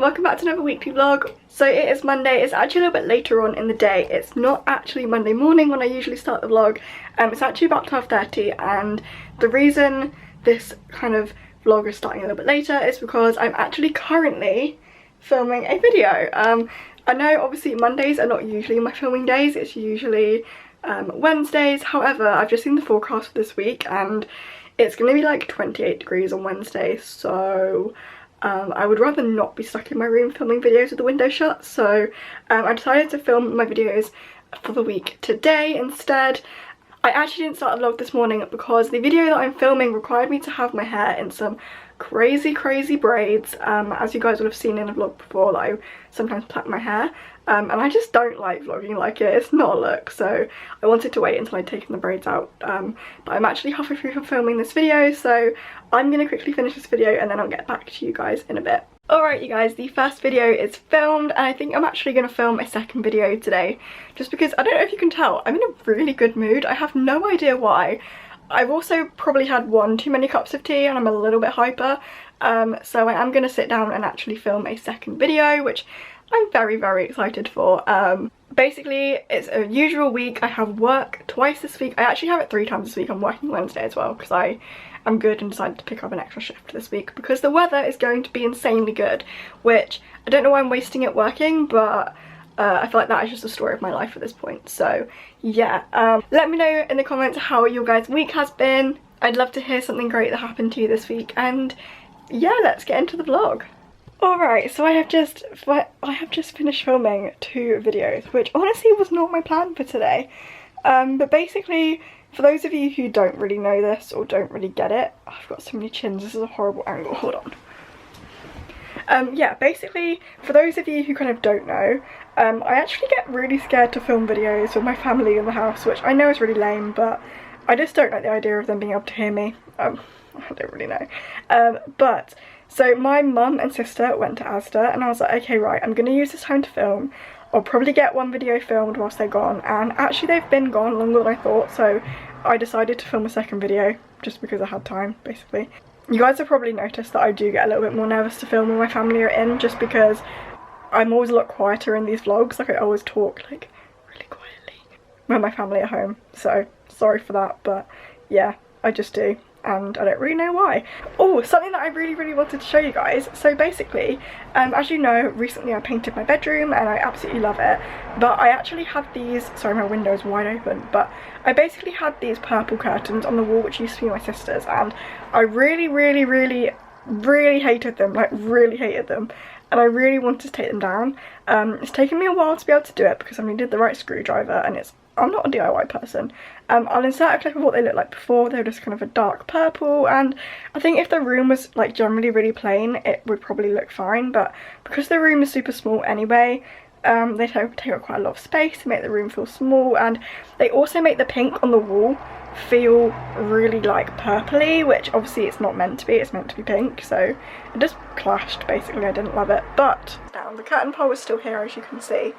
welcome back to another weekly vlog. So it is Monday. It's actually a little bit later on in the day. It's not actually Monday morning when I usually start the vlog. It's actually about 12:30, and the reason this kind of vlog is starting a little bit later is because I'm actually currently filming a video. I know obviously Mondays are not usually my filming days. It's usually Wednesdays. However, I've just seen the forecast for this week and it's going to be like 28 degrees on Wednesday, so I would rather not be stuck in my room filming videos with the window shut. So I decided to film my videos for the week today instead. I actually didn't start a vlog this morning because the video that I'm filming required me to have my hair in some crazy braids, as you guys would have seen in a vlog before that I sometimes plait my hair, and I just don't like vlogging like it. It's not a look, so I wanted to wait until I'd taken the braids out, but I'm actually halfway through filming this video, so I'm gonna quickly finish this video and then I'll get back to you guys in a bit. Alright you guys, the first video is filmed and I think I'm actually going to film a second video today, just because I don't know if you can tell, I'm in a really good mood. I have no idea why. I've also probably had one too many cups of tea and I'm a little bit hyper, so I am going to sit down and actually film a second video, which I'm very excited for. Basically, it's a usual week. I have work twice this week. I actually have it 3 times this week. I'm working Wednesday as well because I'm good and decided to pick up an extra shift this week because the weather is going to be insanely good, which I don't know why I'm wasting it working, but I feel like that is just the story of my life at this point. So yeah, let me know in the comments how your guys' week has been. I'd love to hear something great that happened to you this week, and yeah, let's get into the vlog. Alright, so I have just finished filming 2 videos, which honestly was not my plan for today. But basically, for those of you who don't really know this or don't really get it, I've got so many chins, this is a horrible angle, hold on. Yeah, basically, for those of you who kind of don't know, I actually get really scared to film videos with my family in the house, which I know is really lame, but I just don't like the idea of them being able to hear me. I don't really know. So my mum and sister went to Asda and I was like, okay, right, I'm going to use this time to film. I'll probably get one video filmed whilst they're gone, and actually they've been gone longer than I thought, so I decided to film a second video just because I had time, basically. You guys have probably noticed that I do get a little bit more nervous to film when my family are in, just because I'm always a lot quieter in these vlogs. Like, I always talk like really quietly when my family are home, so sorry for that, but yeah, I just do. And I don't really know why. Oh, something that I really wanted to show you guys. So basically, as you know, recently I painted my bedroom and I absolutely love it. But I actually had these, sorry my window is wide open, but I basically had these purple curtains on the wall which used to be my sister's, and I really hated them, like really hated them. And I really wanted to take them down. It's taken me a while to be able to do it because I needed the right screwdriver, and I'm not a DIY person. I'll insert a clip of what they looked like before. They were just kind of a dark purple, and I think if the room was like generally really plain, it would probably look fine, but because the room is super small anyway, they take up quite a lot of space to make the room feel small, and they also make the pink on the wall feel really like purpley, which obviously it's not meant to be. It's meant to be pink, so it just clashed basically. I didn't love it, but down the curtain pole is still here, as you can see.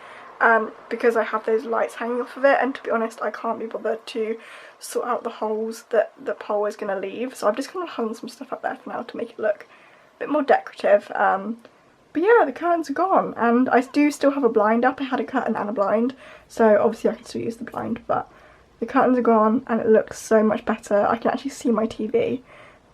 Because I have those lights hanging off of it, and to be honest I can't be bothered to sort out the holes that the pole is going to leave, so I've just kind of hung some stuff up there for now to make it look a bit more decorative. But yeah, the curtains are gone, and I do still have a blind up. I had a curtain and a blind, so obviously I can still use the blind, but the curtains are gone and it looks so much better. I can actually see my TV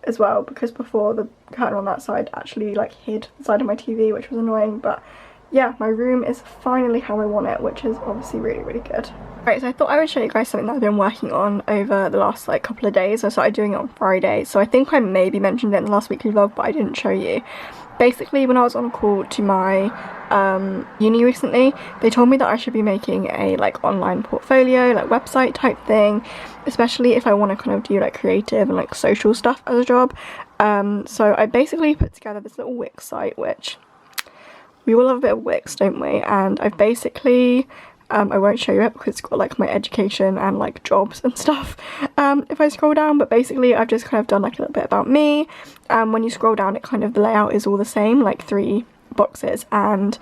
as well, because before the curtain on that side actually like hid the side of my TV, which was annoying. But yeah, my room is finally how I want it, which is obviously really good. Right, so I thought I would show you guys something that I've been working on over the last like couple of days. I started doing it on Friday, so I think I maybe mentioned it in the last weekly vlog, but I didn't show you. Basically, when I was on a call to my uni recently, they told me that I should be making a like online portfolio, like website type thing, especially if I want to kind of do like creative and like social stuff as a job. So I basically put together this little Wix site, which we all love a bit of Wix, don't we? And I've basically, I won't show you it because it's got like my education and like jobs and stuff if I scroll down, but basically I've just kind of done like a little bit about me. When you scroll down, it kind of, the layout is all the same, like 3 boxes, and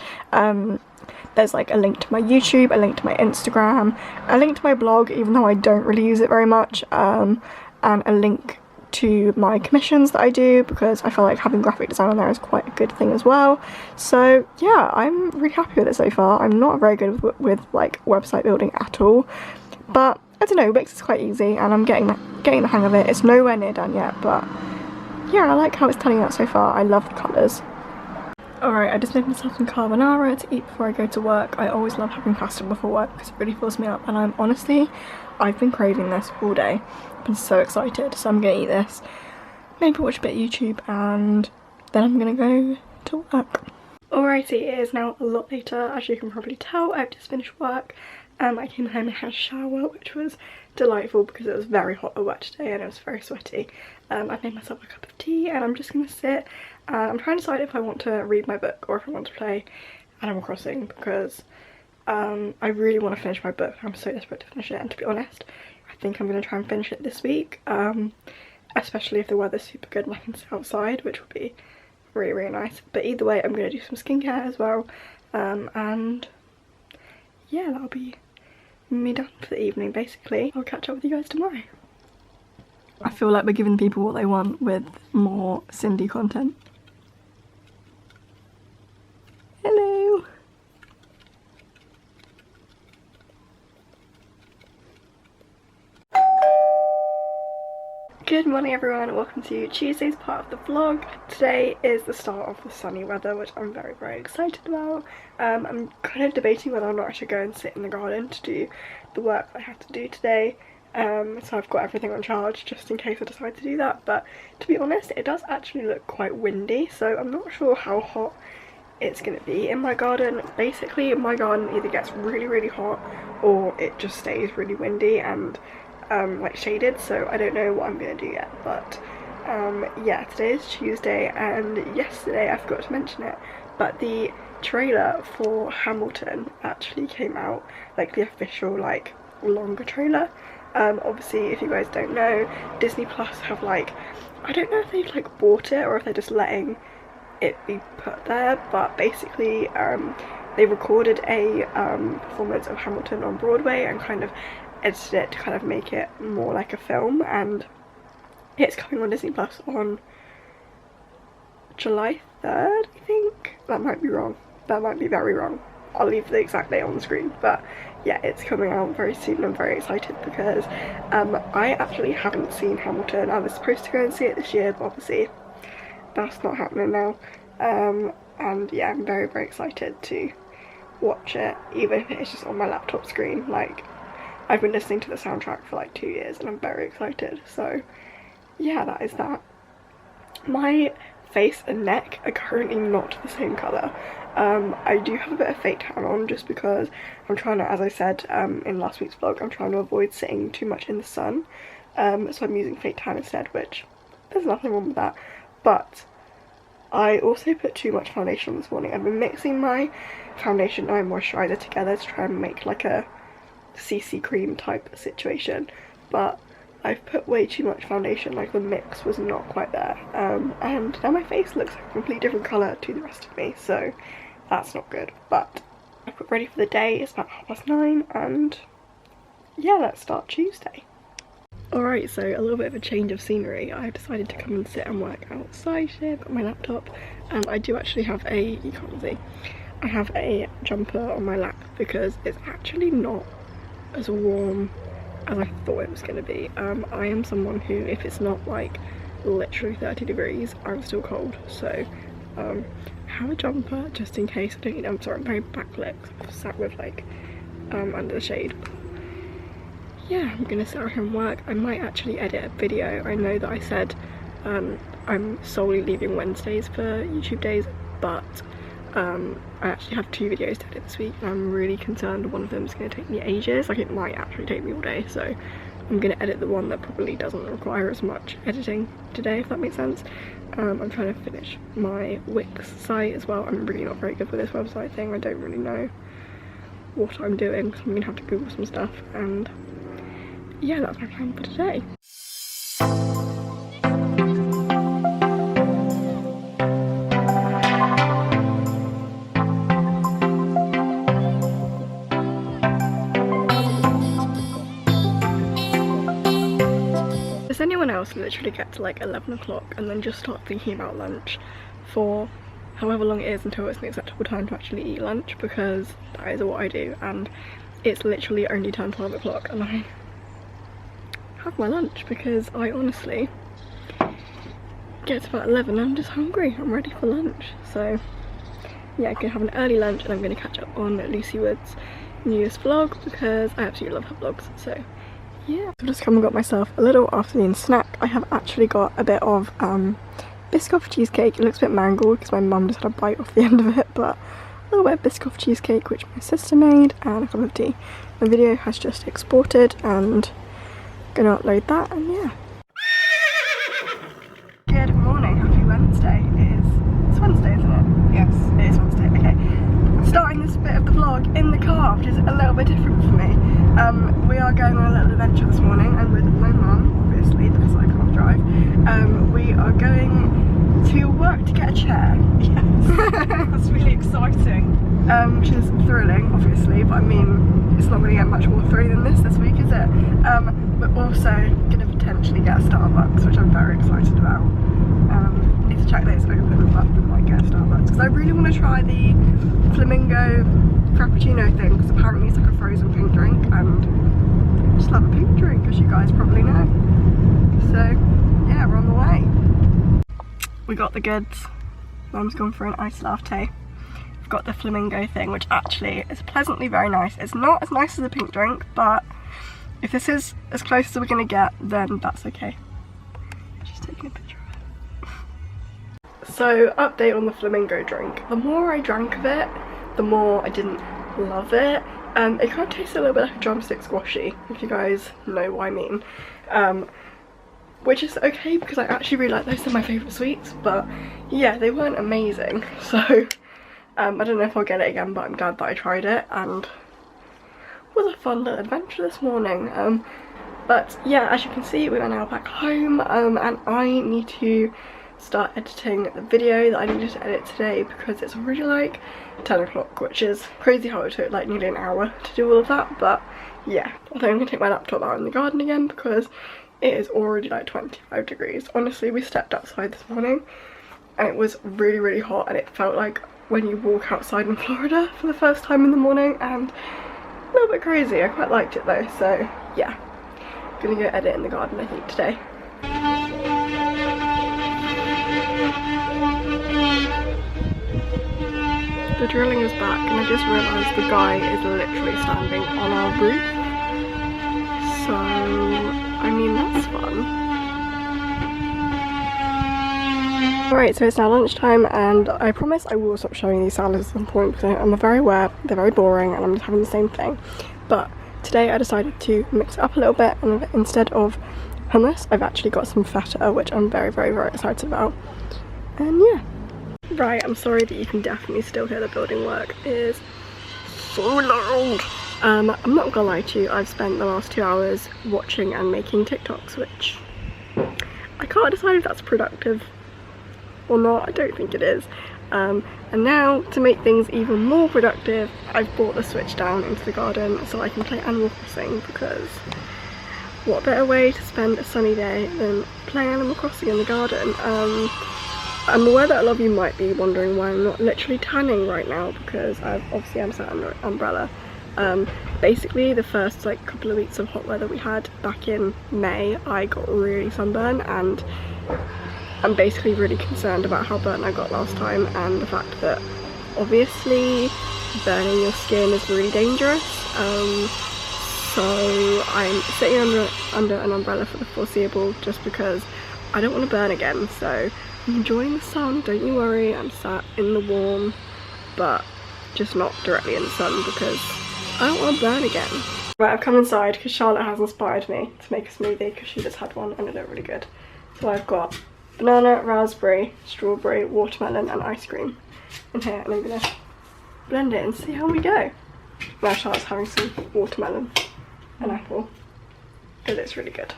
there's like a link to my YouTube, a link to my Instagram, a link to my blog, even though I don't really use it very much, and a link to my commissions that I do, because I feel like having graphic design on there is quite a good thing as well. So yeah, I'm really happy with it so far. I'm not very good with like website building at all, but I don't know, Wix is quite easy and I'm getting the hang of it. It's nowhere near done yet, but yeah, I like how it's turning out so far. I love the colours. Alright, I just made myself some carbonara to eat before I go to work. I always love having pasta before work because it really fills me up, and I've been craving this all day. I've been so excited, so I'm gonna eat this, maybe watch a bit of YouTube, and then I'm gonna go to work. Alrighty, it is now a lot later. As you can probably tell, I've just finished work. I came home and had a shower, which was delightful because it was very hot and wet today and it was very sweaty. I've made myself a cup of tea and I'm just gonna sit. I'm trying to decide if I want to read my book or if I want to play Animal Crossing, because I really want to finish my book. I'm so desperate to finish it, and to be honest, I think I'm going to try and finish it this week, especially if the weather's super good and I can sit outside, which would be really, really nice. But either way, I'm going to do some skincare as well, and yeah, that'll be me done for the evening basically. I'll catch up with you guys tomorrow. I feel like we're giving people what they want with more Cindy content. Hello! Good morning everyone, welcome to Tuesday's part of the vlog. Today is the start of the sunny weather, which I'm very, very excited about. I'm kind of debating whether or not I should go and sit in the garden to do the work I have to do today. So I've got everything on charge just in case I decide to do that, but to be honest, it does actually look quite windy, so I'm not sure how hot it's gonna be in my garden. Basically, my garden either gets really, really hot or it just stays really windy and like shaded, so I don't know what I'm gonna do yet. But yeah, today is Tuesday, and yesterday I forgot to mention it, but the trailer for Hamilton actually came out, like the official like longer trailer. Obviously, if you guys don't know, Disney Plus have like, I don't know if they've like bought it or if they're just letting it be put there, but basically they recorded a performance of Hamilton on Broadway and kind of edited it to kind of make it more like a film, and it's coming on Disney Plus on July 3rd, I think. That might be wrong, that might be very wrong. I'll leave the exact date on the screen, but yeah, it's coming out very soon and I'm very excited because I actually haven't seen Hamilton. I was supposed to go and see it this year, but obviously that's not happening now, and yeah, I'm very, very excited to watch it, even if it's just on my laptop screen. Like, I've been listening to the soundtrack for like 2 years and I'm very excited, so yeah, that is that. My face and neck are currently not the same colour. I do have a bit of fake tan on just because I'm trying to, as I said in last week's vlog, I'm trying to avoid sitting too much in the sun, so I'm using fake tan instead, which there's nothing wrong with that. But I also put too much foundation on this morning. I've been mixing my foundation and my moisturiser together to try and make like a CC cream type situation, but I've put way too much foundation, like the mix was not quite there, and now my face looks like a completely different colour to the rest of me, so that's not good. But I've got ready for the day. It's about 9:30, and yeah, let's start Tuesday. Alright, so a little bit of a change of scenery. I've decided to come and sit and work outside here. I've got my laptop, and I do actually have you can't see, I have a jumper on my lap because it's actually not as warm as I thought it was going to be. I am someone who, if it's not like literally 30 degrees, I'm still cold, so I have a jumper just in case I don't need. I'm sorry, I'm very backlit. I've sat with like under the shade. Yeah, I'm gonna sit here and work. I might actually edit a video. I know that I said I'm solely leaving Wednesdays for YouTube days, but I actually have 2 videos to edit this week and I'm really concerned one of them is going to take me ages. Like, it might actually take me all day, so I'm going to edit the one that probably doesn't require as much editing today, if that makes sense. I'm trying to finish my Wix site as well. I'm really not very good with this website thing. I don't really know what I'm doing, so I'm going to have to Google some stuff, and yeah, that's my plan for today. Does anyone else literally get to like 11 o'clock and then just start thinking about lunch for however long it is until it's an acceptable time to actually eat lunch? Because that is what I do, and it's literally only turned 12 o'clock and I have my lunch because I honestly get to about 11 and I'm just hungry. I'm ready for lunch. So yeah, I'm gonna have an early lunch and I'm gonna catch up on Lucy Wood's New Year's vlog because I absolutely love her vlogs. So yeah, so I've just come and got myself a little afternoon snack. I have actually got a bit of Biscoff cheesecake. It looks a bit mangled because my mum just had a bite off the end of it, but a little bit of Biscoff cheesecake which my sister made, and a cup of tea. My video has just exported and I'm gonna upload that, and yeah. Good morning, happy Wednesday. It's Wednesday, isn't it? Yes, it is Wednesday, okay. Starting this bit of the vlog in the car, which is a little bit different for me. We are going on a little adventure this morning, and with my mum, obviously, because I can't drive. We are going to work to get a chair. Yes, that's really exciting. Which is thrilling, obviously, but I mean, it's not going to get much more thrilling than this week, is it? We're also going to potentially get a Starbucks, which I'm very excited about. Need to check that it's open, but we might get a Starbucks because I really want to try the flamingo frappuccino thing, because apparently it's like a frozen pink drink, and I just love a pink drink, as you guys probably know. So yeah, we're on the way. We got the goods. Mum's gone for an iced latte. We've got the flamingo thing, which actually is pleasantly very nice. It's not as nice as a pink drink, but if this is as close as we're gonna get, then that's okay. Just taking a picture of it. So, update on the flamingo drink. The more I drank of it, the more I didn't love it. It kind of tastes a little bit like a drumstick squashy, if you guys know what I mean. Which is okay because I actually really like those. They're my favourite sweets, but yeah, they weren't amazing. So I don't know if I'll get it again, but I'm glad that I tried it, and it was a fun little adventure this morning. But yeah, as you can see, we are now back home, and I need to start editing the video that I needed to edit today because it's already like 10 o'clock, which is crazy how it took like nearly an hour to do all of that. But yeah, I think I'm gonna take my laptop out in the garden again because it is already like 25 degrees. Honestly, we stepped outside this morning and it was really hot, and it felt like when you walk outside in Florida for the first time in the morning, and a little bit crazy. I quite liked it though, so yeah, I'm gonna go edit in the garden I think today. The drilling is back, and I just realised the guy is literally standing on our roof, so I mean that's fun. Alright, so it's now lunchtime, and I promise I will stop showing these salads at some point because I'm very aware they're very boring and I'm just having the same thing. But today I decided to mix it up a little bit, and instead of hummus I've actually got some feta, which I'm very excited about. And yeah. Right, I'm sorry that you can definitely still hear the building work. It is so loud. I'm not gonna lie to you, I've spent the last 2 hours watching and making TikToks, which I can't decide if that's productive or not. I don't think it is. And now, to make things even more productive, I've brought the Switch down into the garden so I can play Animal Crossing, because what better way to spend a sunny day than playing Animal Crossing in the garden. I'm aware that a lot of you might be wondering why I'm not literally tanning right now, because obviously I'm sat under an umbrella. Basically the first like couple of weeks of hot weather we had back in May, I got really sunburned, and I'm basically really concerned about how burnt I got last time, and the fact that obviously burning your skin is really dangerous. So I'm sitting under an umbrella for the foreseeable just because I don't want to burn again. So I'm enjoying the sun, don't you worry, I'm sat in the warm, but just not directly in the sun because I don't want to burn again. Right, I've come inside because Charlotte has inspired me to make a smoothie because she just had one and it looked really good. So I've got banana, raspberry, strawberry, watermelon and ice cream in here, and I'm going to blend it and see how we go. Now Charlotte's having some watermelon and apple because it's really good.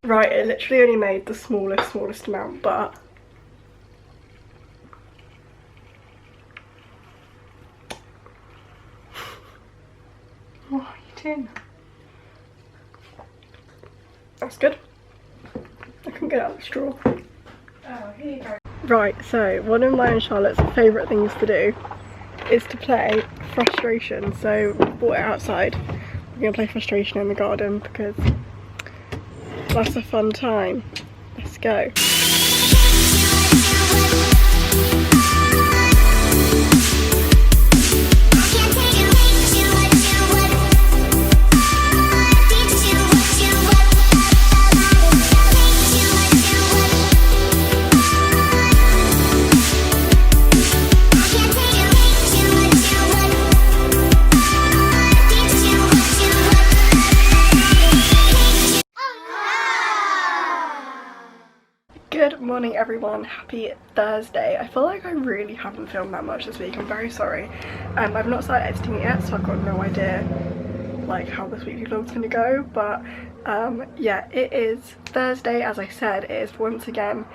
Right, it literally only made the smallest amount, but what are you doing? That's good. couldn't get out the straw. Oh, here you go. Right, so one of mine and Charlotte's favourite things to do is to play Frustration. So we bought it outside. We're going to play Frustration in the garden because that's a fun time. Let's go. Good morning everyone, happy Thursday. I feel like I really haven't filmed that much this week, I'm very sorry. I've not started editing it yet, so I've got no idea like how this weekly vlog's gonna go, but yeah, it is Thursday. As I said, it is once again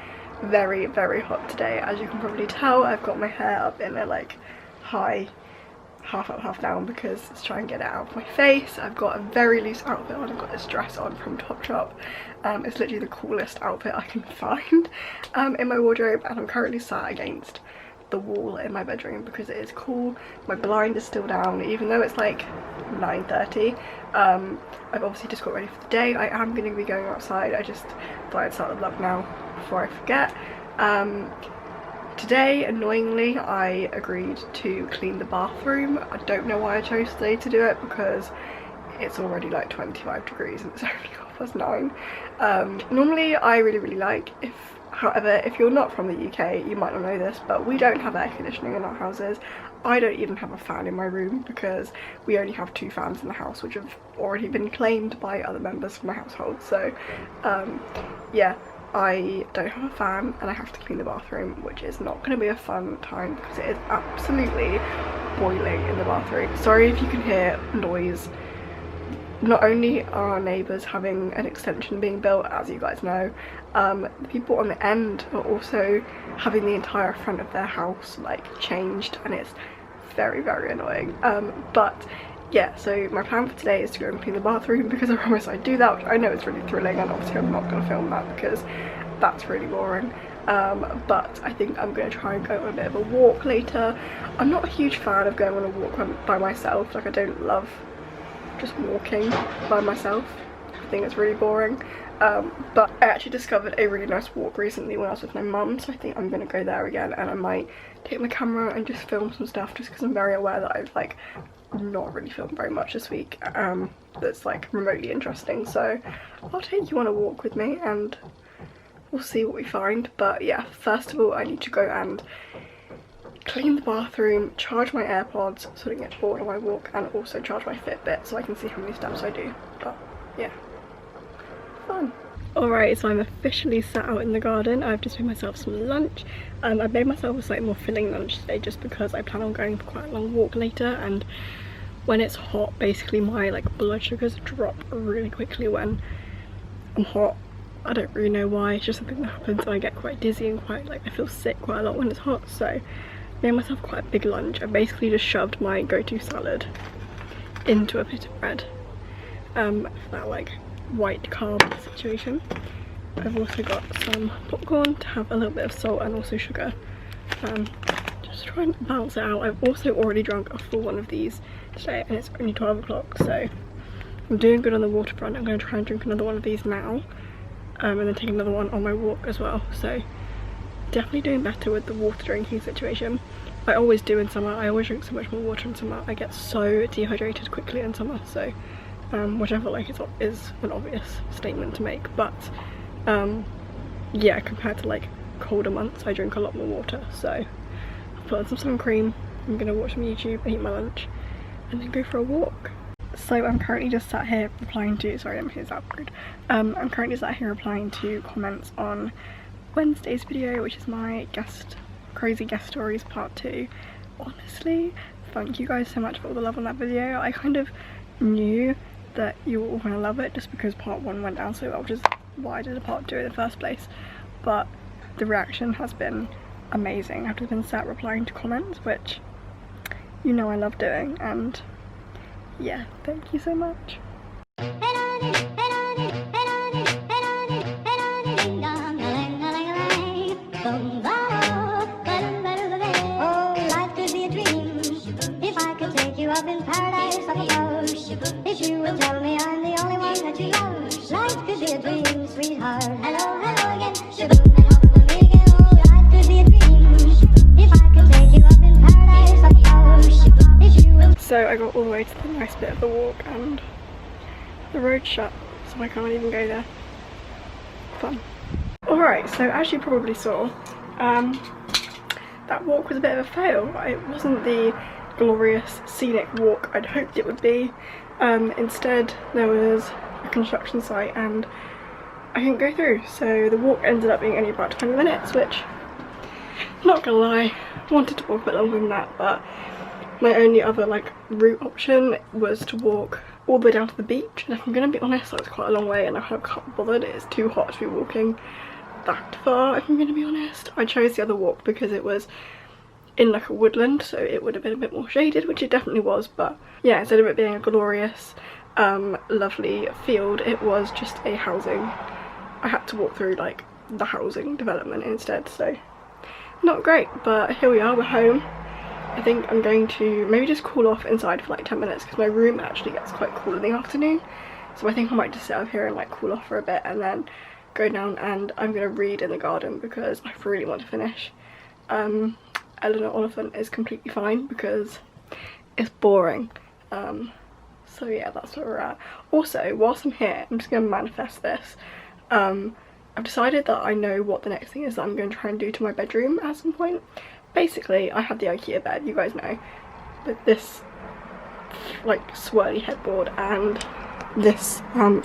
very hot today. As you can probably tell, I've got my hair up in a like high half up half down because it's trying to get it out of my face. I've got a very loose outfit on. I've got this dress on from Topshop. It's literally the coolest outfit I can find in my wardrobe, and I'm currently sat against the wall in my bedroom because it is cool. My blind is still down even though it's like 9:30. I've obviously just got ready for the day. I am going to be going outside. I just thought I'd start the vlog now before I forget. Today, annoyingly, I agreed to clean the bathroom. I don't know why I chose today to do it because it's already like 25 degrees and it's only 9:30. Normally I really like, however, if you're not from the UK, you might not know this, but we don't have air conditioning in our houses. I don't even have a fan in my room because we only have 2 fans in the house, which have already been claimed by other members of my household. So yeah, I don't have a fan and I have to clean the bathroom, which is not going to be a fun time because it is absolutely boiling in the bathroom. Sorry if you can hear noise. Not only are our neighbours having an extension being built, as you guys know, the people on the end are also having the entire front of their house like changed, and it's very annoying. But yeah, so my plan for today is to go and clean the bathroom because I promised I'd do that, which I know is really thrilling, and obviously I'm not going to film that because that's really boring. But I think I'm going to try and go on a bit of a walk later. I'm not a huge fan of going on a walk by myself. Like, I don't love just walking by myself. I think it's really boring. But I actually discovered a really nice walk recently when I was with my mum, so I think I'm going to go there again, and I might take my camera and just film some stuff just because I'm very aware that I've like not really filmed very much this week that's like remotely interesting. So I'll take you on a walk with me and we'll see what we find. But yeah, first of all I need to go and clean the bathroom, charge my AirPods so I don't get bored on my walk, and also charge my Fitbit so I can see how many steps I do. But yeah, fun. Alright, so I'm officially sat out in the garden. I've just made myself some lunch. I've made myself a slightly more filling lunch today just because I plan on going for quite a long walk later, and when it's hot basically my like blood sugars drop really quickly when I'm hot. I don't really know why, it's just something that happens. I get quite dizzy and quite like I feel sick quite a lot when it's hot, so I made myself quite a big lunch. I basically just shoved my go-to salad into a bit of bread for that like white carb situation. I've also got some popcorn to have a little bit of salt and also sugar, just try and balance it out. I've also already drunk a full one of these today and it's only 12 o'clock, so I'm doing good on the waterfront. I'm going to try and drink another one of these now, and then take another one on my walk as well. So definitely doing better with the water drinking situation. I always do in summer. I always drink so much more water in summer. I get so dehydrated quickly in summer, so which I feel like is an obvious statement to make, but yeah, compared to like colder months I drink a lot more water. So I've put on some sun cream, I'm gonna watch some YouTube and eat my lunch and then go for a walk. So I'm currently just sat here replying to, sorry, my hair's out rude. I'm currently sat here replying to comments on Wednesday's video, which is my crazy guest stories part 2. Honestly, thank you guys so much for all the love on that video. I kind of knew that you were all gonna love it just because part 1 went down so well, which is why I did a part 2 in the first place. But the reaction has been amazing. I've just been sat replying to comments, which you know I love doing, and yeah, thank you so much. sweetheart. Hello, hello again. Shaboom, and hopefully we can all life could be a dream. If I could take you up in paradise, I suppose. If you will. So I got all the way to the nice bit of the walk and the road's shut, so I can't even go there. Fun. Alright, so as you probably saw, that walk was a bit of a fail. It wasn't the glorious scenic walk I'd hoped it would be. Instead there was a construction site and I couldn't go through, so the walk ended up being only about 20 minutes, which, not gonna lie, I wanted to walk a bit longer than that, but my only other like route option was to walk all the way down to the beach, and if I'm gonna be honest, that was quite a long way and I kind of can't be bothered. It's too hot to be walking that far, if I'm gonna be honest. I chose the other walk because it was in like a woodland, so it would have been a bit more shaded, which it definitely was, but yeah, instead of it being a glorious lovely field, it was just a housing. I had to walk through like the housing development instead, so not great, but here we are, we're home. I think I'm going to maybe just cool off inside for like 10 minutes because my room actually gets quite cool in the afternoon, so I think I might just sit up here and like cool off for a bit and then go down, and I'm going to read in the garden because I really want to finish Eleanor Oliphant is completely fine because it's boring. So yeah, that's where we're at. Also, whilst I'm here, I'm just going to manifest this. I've decided that I know what the next thing is that I'm going to try and do to my bedroom at some point. Basically, I have the IKEA bed, you guys know, with this like swirly headboard and this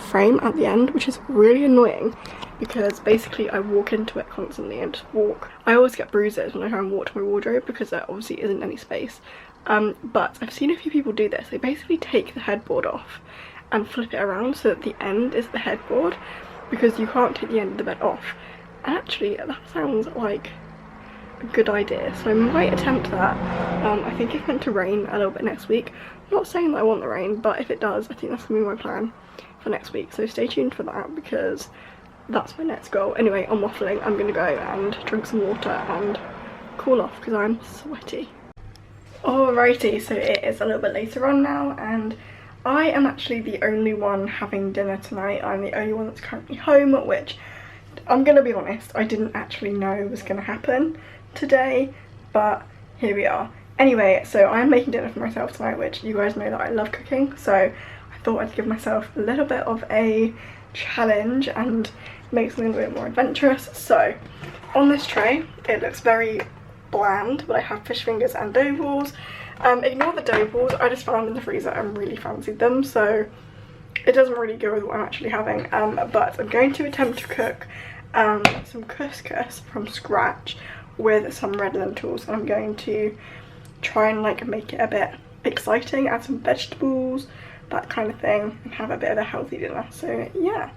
frame at the end, which is really annoying because basically I walk into it constantly and just walk. I always get bruises when I try and walk to my wardrobe because there obviously isn't any space. But I've seen a few people do this. They basically take the headboard off and flip it around so that the end is the headboard, because you can't take the end of the bed off. And actually that sounds like a good idea, so I might attempt that. I think it's meant to rain a little bit next week. I'm not saying that I want the rain, but if it does, I think that's gonna be my plan for next week, so stay tuned for that because that's my next goal. Anyway, I'm waffling. I'm gonna go and drink some water and cool off because I'm sweaty. Alrighty, so it is a little bit later on now and I am actually the only one having dinner tonight. I'm the only one that's currently home, which I'm gonna be honest, I didn't actually know was gonna happen today, but here we are. Anyway, so I'm making dinner for myself tonight, which you guys know that I love cooking, so I thought I'd give myself a little bit of a challenge and make something a bit more adventurous. So on this tray, it looks very bland, but I have fish fingers and dough balls. Ignore the dough balls, I just found them in the freezer and really fancied them, so it doesn't really go with what I'm actually having. But I'm going to attempt to cook some couscous from scratch with some red lentils, and I'm going to try and like make it a bit exciting, add some vegetables, that kind of thing, and have a bit of a healthy dinner. So yeah.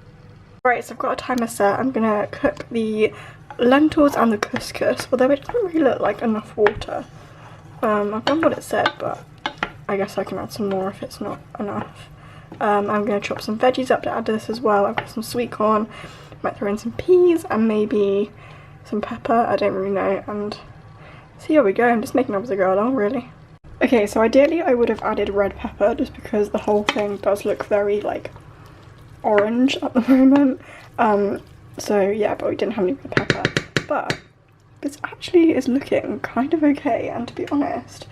Right, so I've got a timer set. I'm gonna cook the lentils and the couscous, although it doesn't really look like enough water. I've done what it said, but I guess I can add some more if it's not enough. I'm going to chop some veggies up to add to this as well. I've got some sweet corn, might throw in some peas and maybe some pepper, I don't really know, and see how we go. I'm just making up as I go along, really. Okay, so ideally I would have added red pepper just because the whole thing does look very like orange at the moment. So yeah, but we didn't have any red pepper. But this actually is looking kind of okay, and to be honest,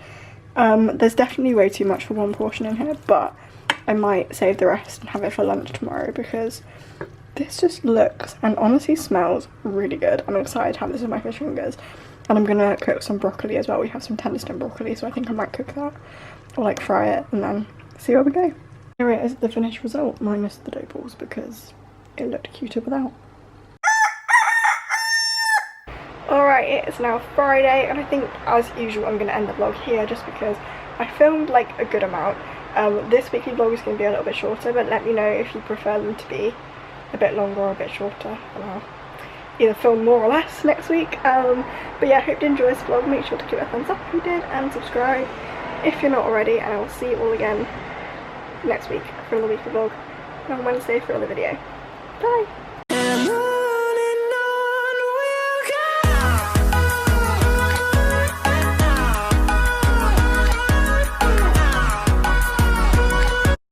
there's definitely way too much for one portion in here, but I might save the rest and have it for lunch tomorrow because this just looks and honestly smells really good. I'm excited to have this with my fish fingers, and I'm gonna cook some broccoli as well. We have some tender stem broccoli, so I think I might cook that or like fry it and then see where we go. Here it is, the finished result, minus the dough balls because it looked cuter without. Alright, it is now Friday, and I think as usual I'm going to end the vlog here just because I filmed like a good amount. This weekly vlog is going to be a little bit shorter, but let me know if you prefer them to be a bit longer or a bit shorter, and I'll either film more or less next week. But yeah, I hope you enjoyed this vlog. Make sure to give it a thumbs up if you did, and subscribe if you're not already, and I will see you all again next week for another weekly vlog, and on Wednesday for another video. Bye!